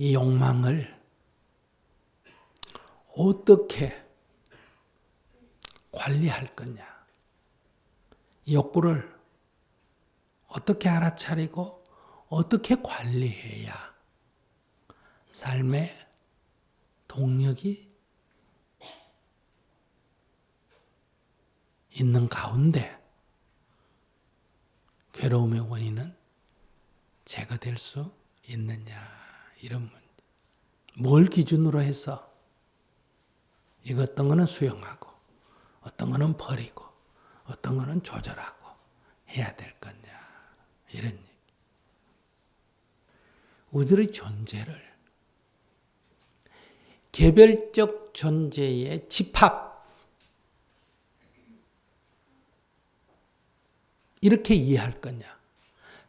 이 욕망을 어떻게 관리할 거냐. 이 욕구를 어떻게 알아차리고 어떻게 관리해야 삶의 동력이 있는 가운데 괴로움의 원인은 제거될 수 있느냐, 이런 문제. 뭘 기준으로 해서 이거 어떤 거는 수용하고 어떤 거는 버리고 어떤 거는 조절하고 해야 될 거냐, 이런 얘기. 우리들의 존재를 개별적 존재의 집합, 이렇게 이해할 거냐.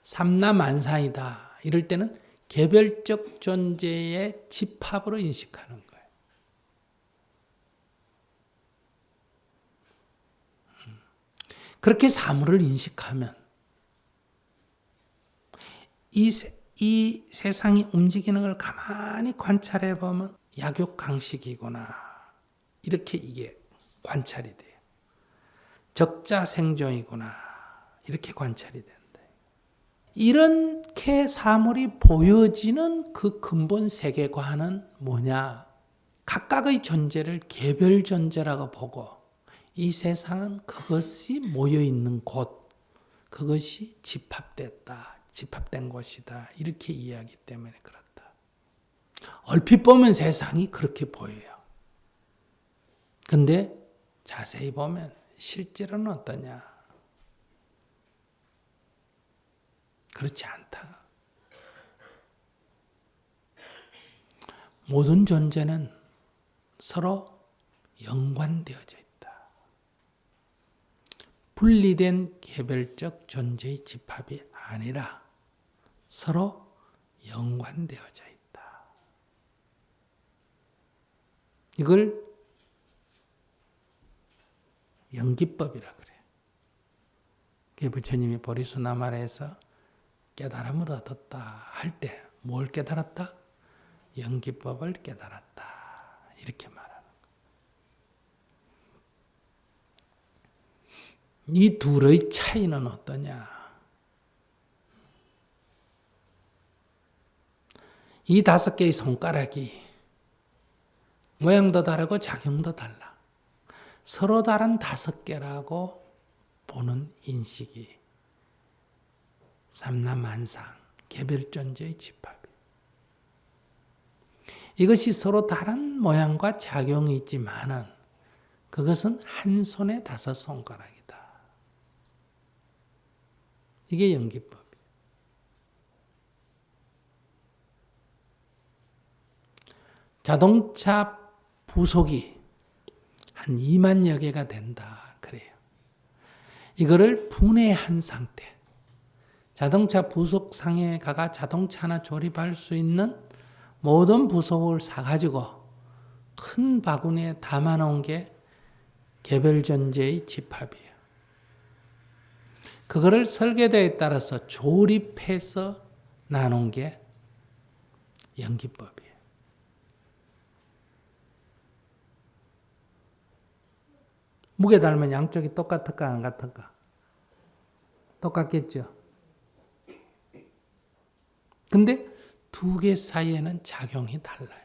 삼라만상이다 이럴 때는 개별적 존재의 집합으로 인식하는 거예요. 그렇게 사물을 인식하면 이 세상이 움직이는 걸 가만히 관찰해 보면 약육강식이구나, 이렇게 이게 관찰이 돼요. 적자생존이구나, 이렇게 관찰이 된다. 이렇게 사물이 보여지는 그 근본 세계관은 뭐냐? 각각의 존재를 개별 존재라고 보고 이 세상은 그것이 모여있는 곳, 그것이 집합됐다, 집합된 곳이다, 이렇게 이해하기 때문에 그렇다. 얼핏 보면 세상이 그렇게 보여요. 근데 자세히 보면 실제로는 어떠냐? 그렇지 않다. 모든 존재는 서로 연관되어져 있다. 분리된 개별적 존재의 집합이 아니라 서로 연관되어져 있다. 이걸 연기법이라 그래요. 그게 부처님이 보리수나말에서 깨달음을 얻었다 할 때 뭘 깨달았다? 연기법을 깨달았다, 이렇게 말하는 거예요. 이 둘의 차이는 어떠냐? 이 5개의 손가락이 모양도 다르고 작용도 달라. 서로 다른 5개라고 보는 인식이 삼라만상, 개별존재의 집합이에요. 이것이 서로 다른 모양과 작용이 있지만은 그것은 한 손에 5손가락이다. 이게 연기법이에요. 자동차 부속이 한 2만여 개가 된다 그래요. 이거를 분해한 상태, 자동차 부속상에 가가 자동차나 조립할 수 있는 모든 부속을 사가지고 큰 바구니에 담아놓은 게 개별존재의 집합이에요. 그거를 설계도에 따라서 조립해서 나눈 게 연기법이에요. 무게 달면 양쪽이 똑같을까 안 같을까? 똑같겠죠. 근데 2개 사이에는 작용이 달라요.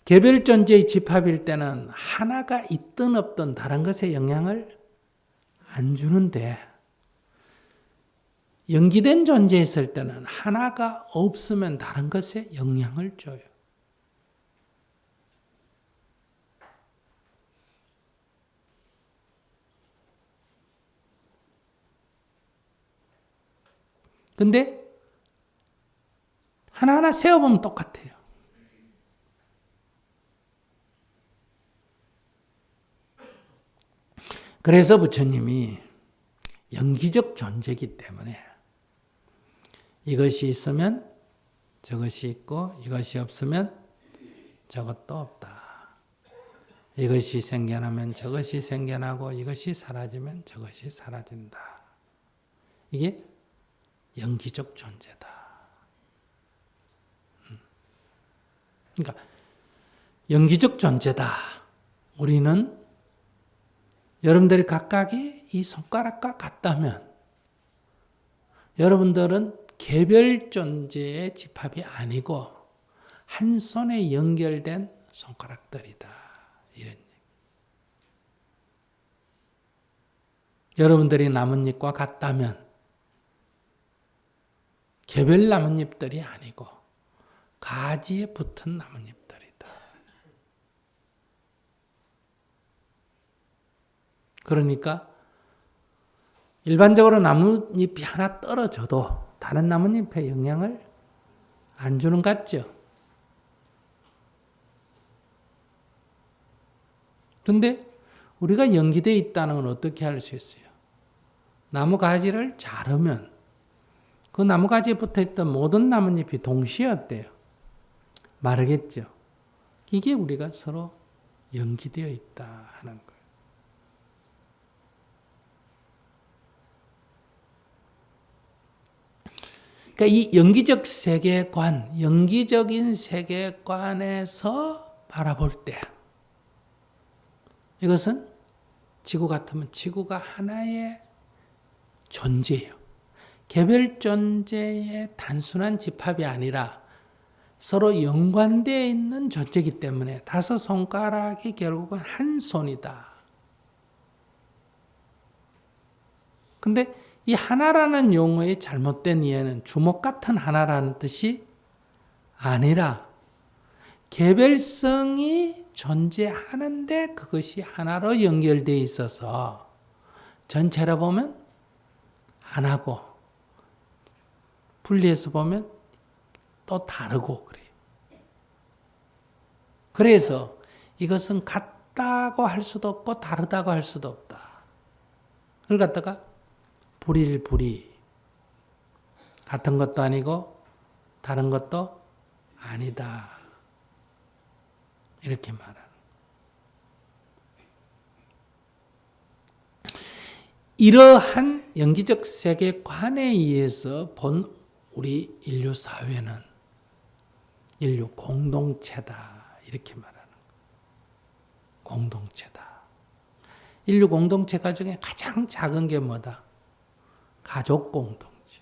개별 존재의 집합일 때는 하나가 있든 없든 다른 것에 영향을 안 주는데, 연기된 존재였을 때는 하나가 없으면 다른 것에 영향을 줘요. 근데 하나하나 세어보면 똑같아요. 그래서 부처님이 연기적 존재이기 때문에 이것이 있으면 저것이 있고 이것이 없으면 저것도 없다. 이것이 생겨나면 저것이 생겨나고 이것이 사라지면 저것이 사라진다. 이게 영기적 존재다. 그러니까 영기적 존재다. 우리는 여러분들이 각각이 이 손가락과 같다면 여러분들은 개별 존재의 집합이 아니고 한 손에 연결된 손가락들이다. 이런 얘기. 여러분들이 나뭇잎과 같다면 개별 나뭇잎들이 아니고 가지에 붙은 나뭇잎들이다. 그러니까 일반적으로 나뭇잎이 하나 떨어져도 다른 나뭇잎에 영향을 안 주는 것 같죠? 그런데 우리가 연기되어 있다는 건 어떻게 알 수 있어요? 나무 가지를 자르면 그 나무 가지에 붙어있던 모든 나뭇잎이 동시에 어때요? 마르겠죠? 이게 우리가 서로 연기되어 있다 하는 거예요. 그러니까 이 영기적 세계관, 영기적인 세계관에서 바라볼 때 이것은 지구 같으면 지구가 하나의 존재예요. 개별 존재의 단순한 집합이 아니라 서로 연관되어 있는 존재이기 때문에 다섯 손가락이 결국은 한 손이다. 근데 이 하나라는 용어의 잘못된 이해는 주먹 같은 하나라는 뜻이 아니라 개별성이 존재하는데 그것이 하나로 연결되어 있어서 전체로 보면 하나고 분리해서 보면 또 다르고 그래요. 그래서 이것은 같다고 할 수도 없고 다르다고 할 수도 없다. 그걸 갖다가 불일불이 같은 것도 아니고 다른 것도 아니다. 이렇게 말하는. 이러한 영기적 세계관에 의해서 본 우리 인류 사회는 인류 공동체다. 이렇게 말하는 거예요. 공동체다. 인류 공동체가 중에 가장 작은 게 뭐다? 가족 공동체.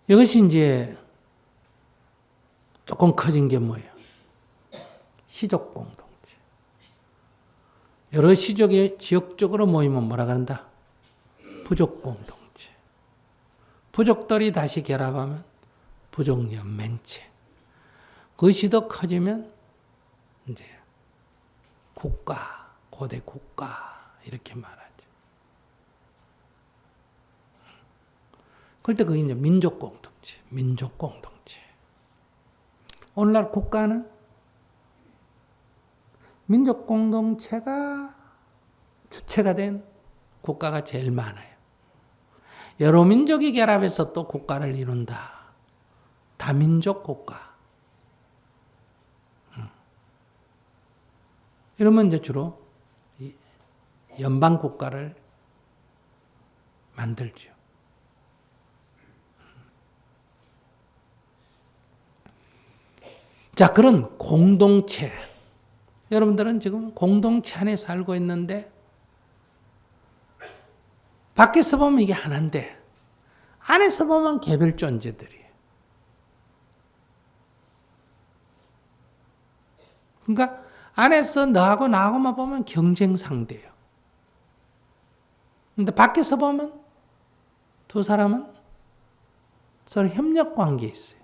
이것이 이제 조금 커진 게 뭐예요? 시족 공동체. 여러 시족이 지역적으로 모이면 뭐라 그런다? 부족 공동체. 부족들이 다시 결합하면 부족 연맹체. 그것이 더 커지면 이제 국가, 고대 국가 이렇게 말하죠. 그럴 때 그게 이제 민족 공동체, 민족 공동체. 오늘날 국가는 민족 공동체가 주체가 된 국가가 제일 많아요. 여러 민족이 결합해서 또 국가를 이룬다. 다민족 국가. 이러면 이제 주로 연방 국가를 만들죠. 자, 그런 공동체. 여러분들은 지금 공동체 안에 살고 있는데 밖에서 보면 이게 하나인데 안에서 보면 개별 존재들이에요. 그러니까 안에서 너하고 나하고만 보면 경쟁 상대예요. 근데 밖에서 보면 두 사람은 서로 협력 관계에 있어요.